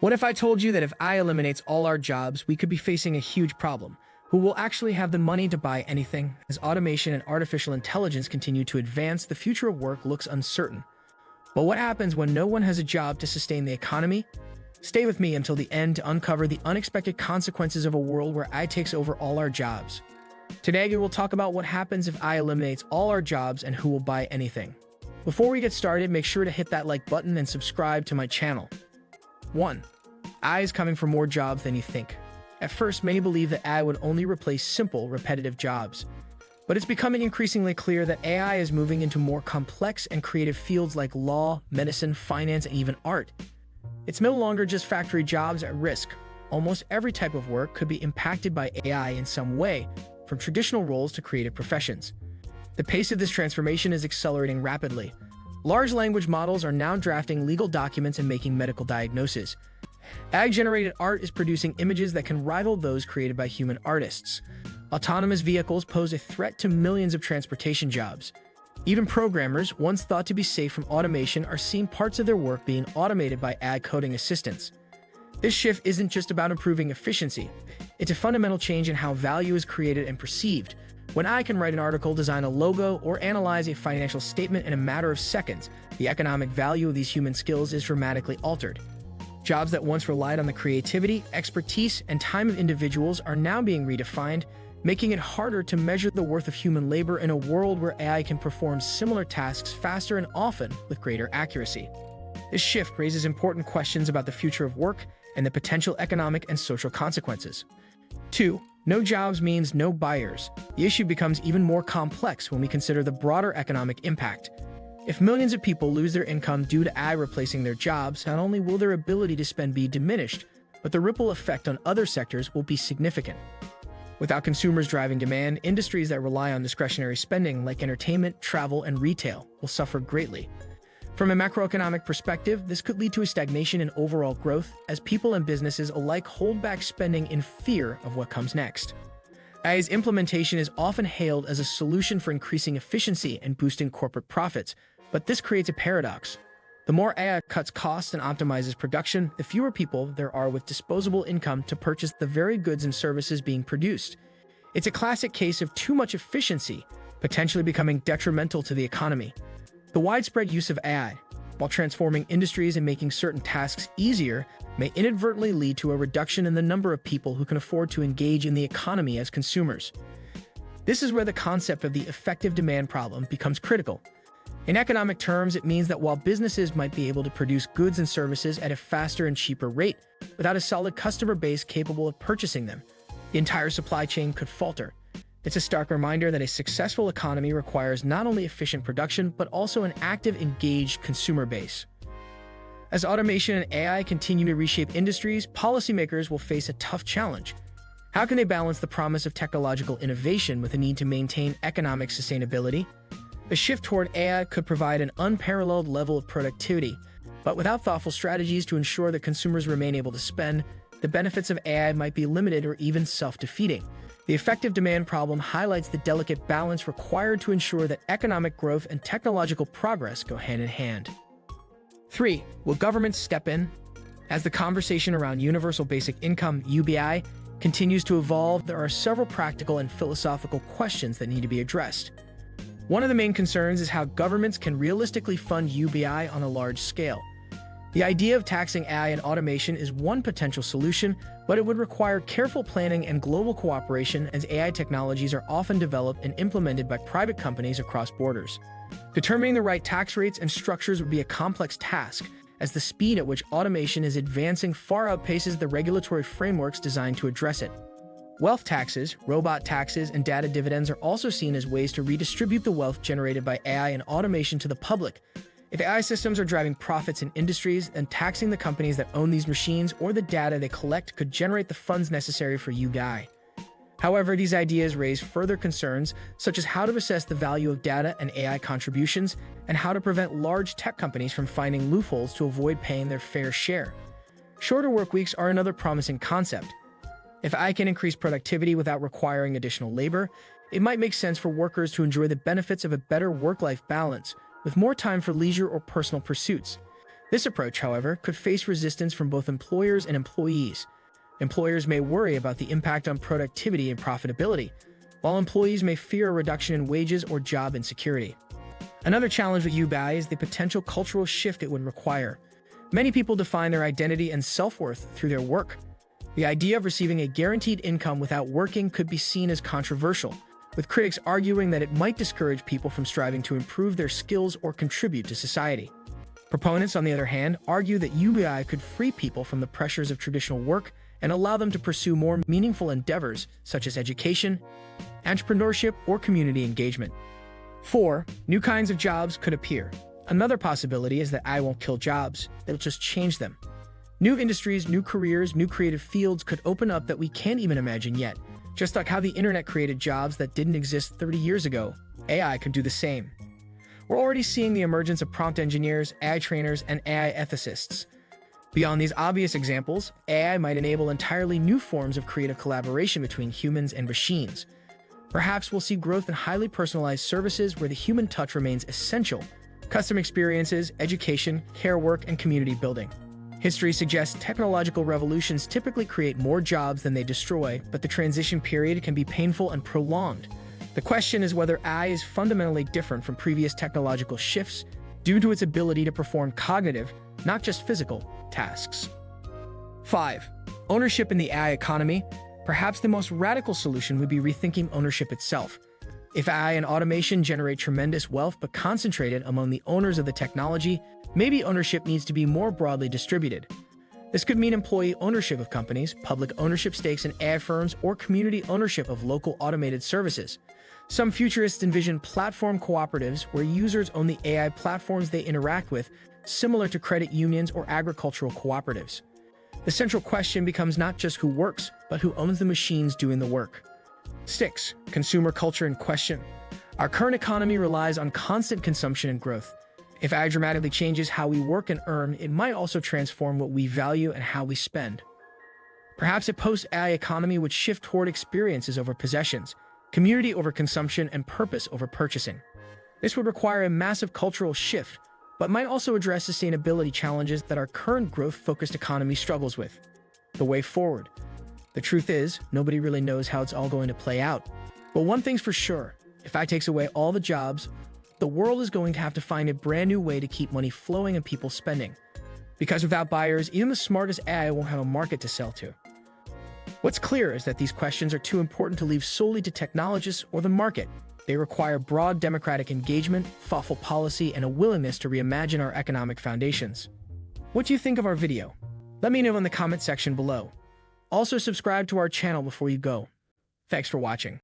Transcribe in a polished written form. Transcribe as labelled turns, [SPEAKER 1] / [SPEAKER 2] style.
[SPEAKER 1] What if I told you that if AI eliminates all our jobs, we could be facing a huge problem? Who will actually have the money to buy anything? As automation and artificial intelligence continue to advance, the future of work looks uncertain. But what happens when no one has a job to sustain the economy? Stay with me until the end to uncover the unexpected consequences of a world where AI takes over all our jobs. Today, we will talk about what happens if AI eliminates all our jobs and who will buy anything. Before we get started, make sure to hit that like button and subscribe to my channel. 1. AI is coming for more jobs than you think. At first, many believe that AI would only replace simple, repetitive jobs. But it's becoming increasingly clear that AI is moving into more complex and creative fields like law, medicine, finance, and even art. It's no longer just factory jobs at risk. Almost every type of work could be impacted by AI in some way, from traditional roles to creative professions. The pace of this transformation is accelerating rapidly. Large language models are now drafting legal documents and making medical diagnoses. AI-generated art is producing images that can rival those created by human artists. Autonomous vehicles pose a threat to millions of transportation jobs. Even programmers, once thought to be safe from automation, are seeing parts of their work being automated by AI coding assistants. This shift isn't just about improving efficiency. It's a fundamental change in how value is created and perceived. When AI can write an article, design a logo, or analyze a financial statement in a matter of seconds, the economic value of these human skills is dramatically altered. Jobs that once relied on the creativity, expertise, and time of individuals are now being redefined, making it harder to measure the worth of human labor in a world where AI can perform similar tasks faster and often with greater accuracy. This shift raises important questions about the future of work and the potential economic and social consequences. 2. No jobs means no buyers. The issue becomes even more complex when we consider the broader economic impact. If millions of people lose their income due to AI replacing their jobs, not only will their ability to spend be diminished, but the ripple effect on other sectors will be significant. Without consumers driving demand, industries that rely on discretionary spending like entertainment, travel, and retail will suffer greatly. From a macroeconomic perspective, this could lead to a stagnation in overall growth as people and businesses alike hold back spending in fear of what comes next. AI's implementation is often hailed as a solution for increasing efficiency and boosting corporate profits, but this creates a paradox. The more AI cuts costs and optimizes production, the fewer people there are with disposable income to purchase the very goods and services being produced. It's a classic case of too much efficiency, potentially becoming detrimental to the economy. The widespread use of AI, while transforming industries and making certain tasks easier, may inadvertently lead to a reduction in the number of people who can afford to engage in the economy as consumers. This is where the concept of the effective demand problem becomes critical. In economic terms, it means that while businesses might be able to produce goods and services at a faster and cheaper rate, without a solid customer base capable of purchasing them, the entire supply chain could falter. It's a stark reminder that a successful economy requires not only efficient production, but also an active, engaged consumer base. As automation and AI continue to reshape industries, policymakers will face a tough challenge. How can they balance the promise of technological innovation with the need to maintain economic sustainability? The shift toward AI could provide an unparalleled level of productivity, but without thoughtful strategies to ensure that consumers remain able to spend, the benefits of AI might be limited or even self-defeating. The effective demand problem highlights the delicate balance required to ensure that economic growth and technological progress go hand in hand. 3. Will governments step in? As the conversation around Universal Basic Income (UBI) continues to evolve, there are several practical and philosophical questions that need to be addressed. One of the main concerns is how governments can realistically fund UBI on a large scale. The idea of taxing AI and automation is one potential solution, but it would require careful planning and global cooperation as AI technologies are often developed and implemented by private companies across borders. Determining the right tax rates and structures would be a complex task, as the speed at which automation is advancing far outpaces the regulatory frameworks designed to address it. Wealth taxes, robot taxes, and data dividends are also seen as ways to redistribute the wealth generated by AI and automation to the public. If AI systems are driving profits in industries, then taxing the companies that own these machines or the data they collect could generate the funds necessary for UBI. However, these ideas raise further concerns, such as how to assess the value of data and AI contributions, and how to prevent large tech companies from finding loopholes to avoid paying their fair share. Shorter work weeks are another promising concept. If AI can increase productivity without requiring additional labor, it might make sense for workers to enjoy the benefits of a better work-life balance, with more time for leisure or personal pursuits. This approach, however, could face resistance from both employers and employees. Employers may worry about the impact on productivity and profitability, while employees may fear a reduction in wages or job insecurity. Another challenge with AI is the potential cultural shift it would require. Many people define their identity and self-worth through their work. The idea of receiving a guaranteed income without working could be seen as controversial, with critics arguing that it might discourage people from striving to improve their skills or contribute to society. Proponents, on the other hand, argue that UBI could free people from the pressures of traditional work and allow them to pursue more meaningful endeavors such as education, entrepreneurship, or community engagement. 4. New kinds of jobs could appear. Another possibility is that AI won't kill jobs, it'll just change them. New industries, new careers, new creative fields could open up that we can't even imagine yet. Just like how the internet created jobs that didn't exist 30 years ago, AI can do the same. We're already seeing the emergence of prompt engineers, AI trainers, and AI ethicists. Beyond these obvious examples, AI might enable entirely new forms of creative collaboration between humans and machines. Perhaps we'll see growth in highly personalized services where the human touch remains essential: custom experiences, education, care work, and community building. History suggests technological revolutions typically create more jobs than they destroy, but the transition period can be painful and prolonged. The question is whether AI is fundamentally different from previous technological shifts due to its ability to perform cognitive, not just physical, tasks. 5. Ownership in the AI economy. Perhaps the most radical solution would be rethinking ownership itself. If AI and automation generate tremendous wealth but concentrated among the owners of the technology, maybe ownership needs to be more broadly distributed. This could mean employee ownership of companies, public ownership stakes in AI firms, or community ownership of local automated services. Some futurists envision platform cooperatives where users own the AI platforms they interact with, similar to credit unions or agricultural cooperatives. The central question becomes not just who works, but who owns the machines doing the work. 6. Consumer culture in question. Our current economy relies on constant consumption and growth. If AI dramatically changes how we work and earn, it might also transform what we value and how we spend. Perhaps a post-AI economy would shift toward experiences over possessions, community over consumption, and purpose over purchasing. This would require a massive cultural shift, but might also address sustainability challenges that our current growth-focused economy struggles with. The way forward. The truth is, nobody really knows how it's all going to play out. But one thing's for sure, if AI takes away all the jobs, the world is going to have to find a brand new way to keep money flowing and people spending. Because without buyers, even the smartest AI won't have a market to sell to. What's clear is that these questions are too important to leave solely to technologists or the market. They require broad democratic engagement, thoughtful policy, and a willingness to reimagine our economic foundations. What do you think of our video? Let me know in the comment section below. Also, subscribe to our channel before you go. Thanks for watching.